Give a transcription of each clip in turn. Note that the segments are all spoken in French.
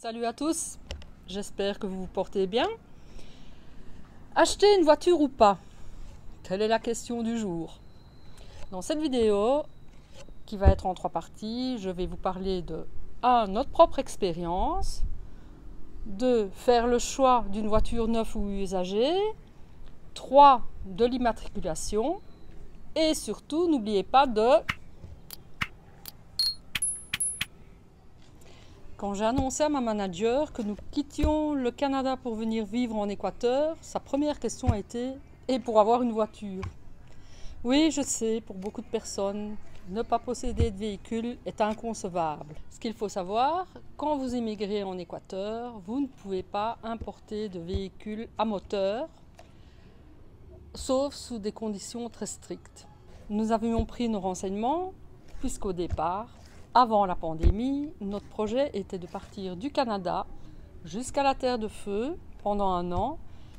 Salut à tous, j'espère que vous vous portez bien. Acheter une voiture ou pas? Telle est la question du jour. Dans cette vidéo, qui va être en 3 parties, je vais vous parler de 1. Notre propre expérience, 2. Faire le choix d'une voiture neuve ou usagée, 3. De l'immatriculation et surtout, n'oubliez pas de... Quand j'ai annoncé à ma manager que nous quittions le Canada pour venir vivre en Équateur, sa première question a été « Et pour avoir une voiture ?» Oui, je sais, pour beaucoup de personnes, ne pas posséder de véhicule est inconcevable. Ce qu'il faut savoir, quand vous immigrez en Équateur, vous ne pouvez pas importer de véhicule à moteur, sauf sous des conditions très strictes. Nous avions pris nos renseignements, puisqu'au départ, avant la pandémie, notre projet était de partir du Canada jusqu'à la Terre de Feu pendant 1 an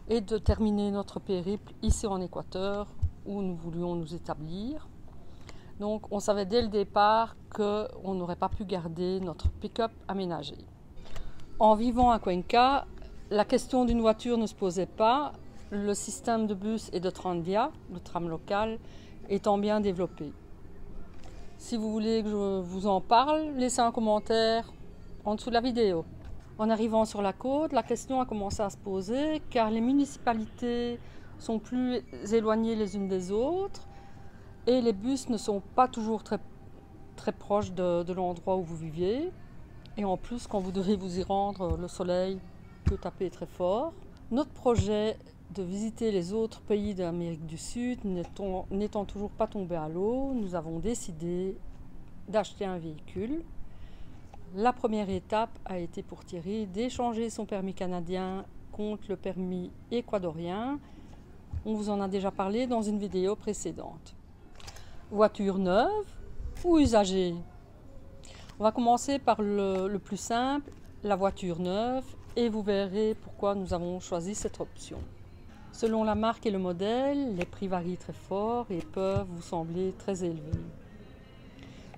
et de terminer notre périple ici en Équateur où nous voulions nous établir. Donc on savait dès le départ qu'on n'aurait pas pu garder notre pick-up aménagé. En vivant à Cuenca, la question d'une voiture ne se posait pas, le système de bus et de tranvía, le tram local, étant bien développé. Si vous voulez que je vous en parle, laissez un commentaire en dessous de la vidéo. En arrivant sur la côte, la question a commencé à se poser car les municipalités sont plus éloignées les unes des autres et les bus ne sont pas toujours très proches de l'endroit où vous viviez. Et en plus, quand vous devez vous y rendre, le soleil peut taper très fort. Notre projet de visiter les autres pays d'Amérique du Sud n'étant toujours pas tombé à l'eau, nous avons décidé d'acheter un véhicule. La première étape a été pour Thierry d'échanger son permis canadien contre le permis équadorien. On vous en a déjà parlé dans une vidéo précédente. Voiture neuve ou usagée? On va commencer par le plus simple, la voiture neuve, et vous verrez pourquoi nous avons choisi cette option. Selon la marque et le modèle, les prix varient très fort et peuvent vous sembler très élevés.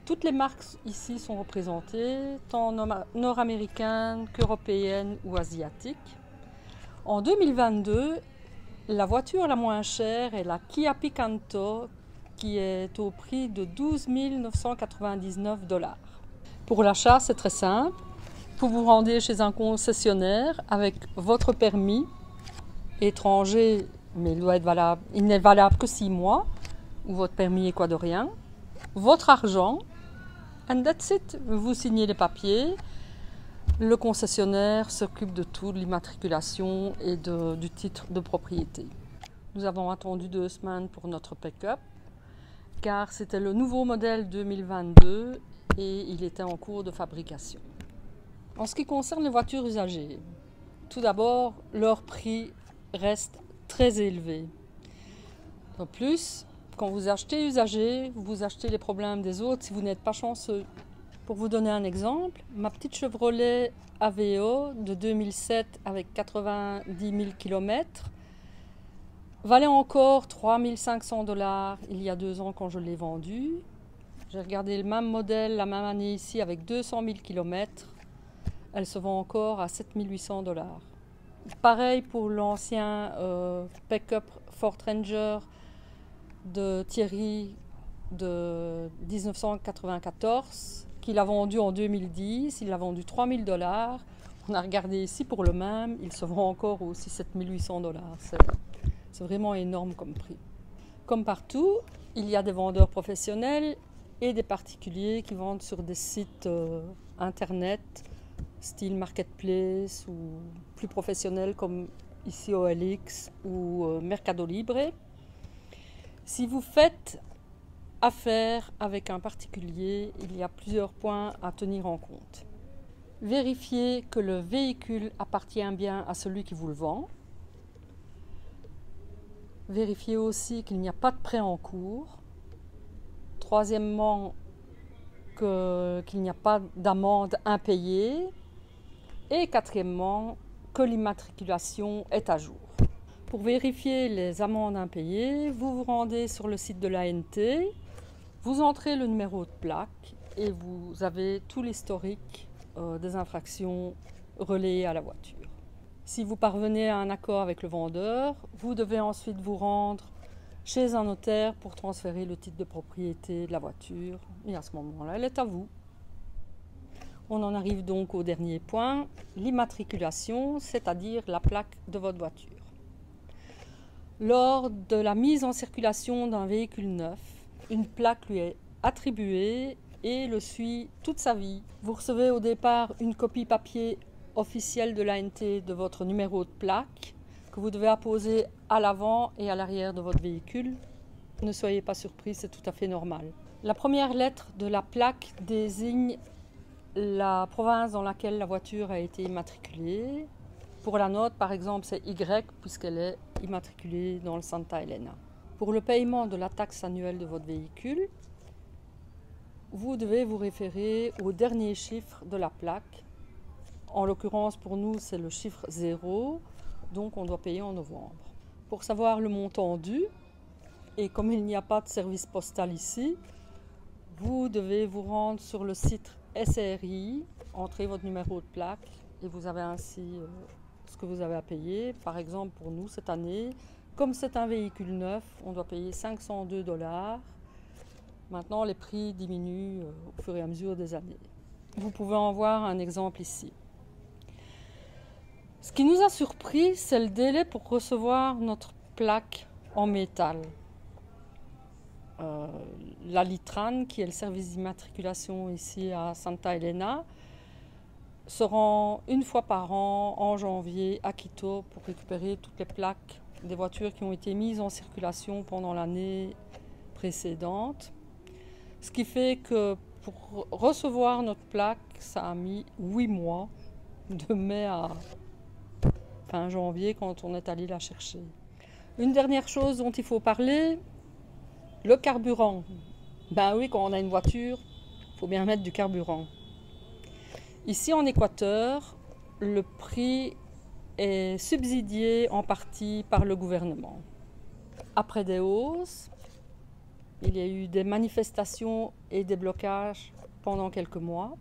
Toutes les marques ici sont représentées, tant nord-américaines qu'européennes ou asiatiques. En 2022, la voiture la moins chère est la Kia Picanto, qui est au prix de 12 999 $. Pour l'achat, c'est très simple. Vous vous rendez chez un concessionnaire avec votre permis étranger, mais il n'est valable que 6 mois, ou votre permis équadorien, votre argent, and that's it. Vous signez les papiers, le concessionnaire s'occupe de tout, de l'immatriculation et du titre de propriété. Nous avons attendu 2 semaines pour notre pick-up, car c'était le nouveau modèle 2022 et il était en cours de fabrication. En ce qui concerne les voitures usagées, tout d'abord, leur prix reste très élevé. En plus, quand vous achetez usagé, vous achetez les problèmes des autres si vous n'êtes pas chanceux. Pour vous donner un exemple, ma petite Chevrolet Aveo de 2007 avec 90 000 km valait encore 3 500 $ il y a 2 ans quand je l'ai vendue. J'ai regardé le même modèle la même année ici avec 200 000 km. Elle se vend encore à 7 800 $. Pareil pour l'ancien pick-up Ford Ranger de Thierry de 1994 qu'il a vendu en 2010. Il l'a vendu 3 000 $. On a regardé ici pour le même, il se vend encore aussi 7 800 $. C'est vraiment énorme comme prix. Comme partout, il y a des vendeurs professionnels et des particuliers qui vendent sur des sites internet style marketplace ou plus professionnel comme ici OLX ou Mercado Libre. Si vous faites affaire avec un particulier, il y a plusieurs points à tenir en compte. Vérifiez que le véhicule appartient bien à celui qui vous le vend. Vérifiez aussi qu'il n'y a pas de prêt en cours. Troisièmement, qu'il n'y a pas d'amende impayée. Et quatrièmement, que l'immatriculation est à jour. Pour vérifier les amendes impayées, vous vous rendez sur le site de l'ANT, vous entrez le numéro de plaque et vous avez tout l'historique des infractions relayé à la voiture. Si vous parvenez à un accord avec le vendeur, vous devez ensuite vous rendre chez un notaire pour transférer le titre de propriété de la voiture. Et à ce moment-là, elle est à vous. On en arrive donc au dernier point, l'immatriculation, c'est-à-dire la plaque de votre voiture. Lors de la mise en circulation d'un véhicule neuf, une plaque lui est attribuée et le suit toute sa vie. Vous recevez au départ une copie papier officielle de l'ANT de votre numéro de plaque que vous devez apposer à l'avant et à l'arrière de votre véhicule. Ne soyez pas surpris, c'est tout à fait normal. La première lettre de la plaque désigne la province dans laquelle la voiture a été immatriculée. Pour la nôtre, par exemple, c'est Y puisqu'elle est immatriculée dans le Santa Elena. Pour le paiement de la taxe annuelle de votre véhicule, vous devez vous référer au dernier chiffre de la plaque. En l'occurrence, pour nous, c'est le chiffre 0, donc on doit payer en novembre. Pour savoir le montant dû, et comme il n'y a pas de service postal ici, vous devez vous rendre sur le site SRI, entrer votre numéro de plaque et vous avez ainsi ce que vous avez à payer. Par exemple, pour nous, cette année, comme c'est un véhicule neuf, on doit payer 502 $. Maintenant, les prix diminuent au fur et à mesure des années. Vous pouvez en voir un exemple ici. Ce qui nous a surpris, c'est le délai pour recevoir notre plaque en métal. La Litran, qui est le service d'immatriculation ici à Santa Elena, se rend une fois par an en janvier à Quito pour récupérer toutes les plaques des voitures qui ont été mises en circulation pendant l'année précédente. Ce qui fait que pour recevoir notre plaque, ça a mis 8 mois, de mai à fin janvier quand on est allé la chercher. Une dernière chose dont il faut parler, le carburant. Ben oui, quand on a une voiture, il faut bien mettre du carburant. Ici en Équateur, le prix est subsidié en partie par le gouvernement. Après des hausses, il y a eu des manifestations et des blocages pendant quelques mois.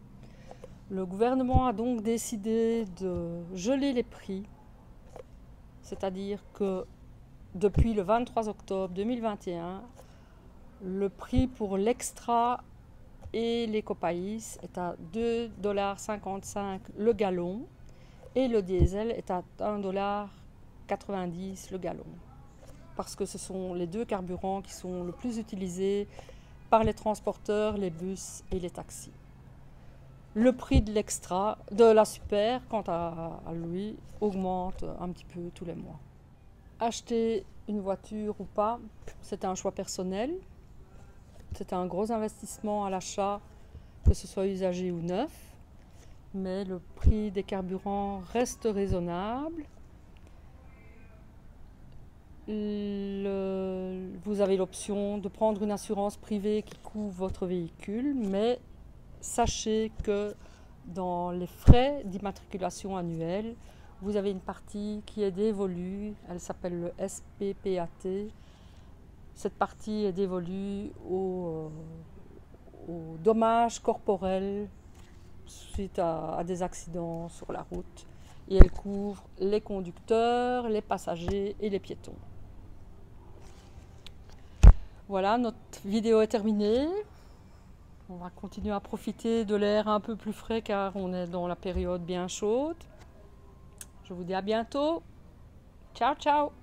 Le gouvernement a donc décidé de geler les prix, c'est-à-dire que depuis le 23 octobre 2021, le prix pour l'extra et l'éco-país est à 2,55 $ le gallon et le diesel est à 1,90 $ le gallon. Parce que ce sont les deux carburants qui sont le plus utilisés par les transporteurs, les bus et les taxis. Le prix de l'extra, de la super, quant à lui, augmente un petit peu tous les mois. Acheter une voiture ou pas, c'est un choix personnel. C'est un gros investissement à l'achat, que ce soit usagé ou neuf, mais le prix des carburants reste raisonnable. Vous avez l'option de prendre une assurance privée qui couvre votre véhicule, mais sachez que dans les frais d'immatriculation annuels, vous avez une partie qui est dévolue, elle s'appelle le SPPAT. Cette partie est dévolue aux dommages corporels suite à des accidents sur la route. Et elle couvre les conducteurs, les passagers et les piétons. Voilà, notre vidéo est terminée. On va continuer à profiter de l'air un peu plus frais car on est dans la période bien chaude. Je vous dis à bientôt. Ciao, ciao!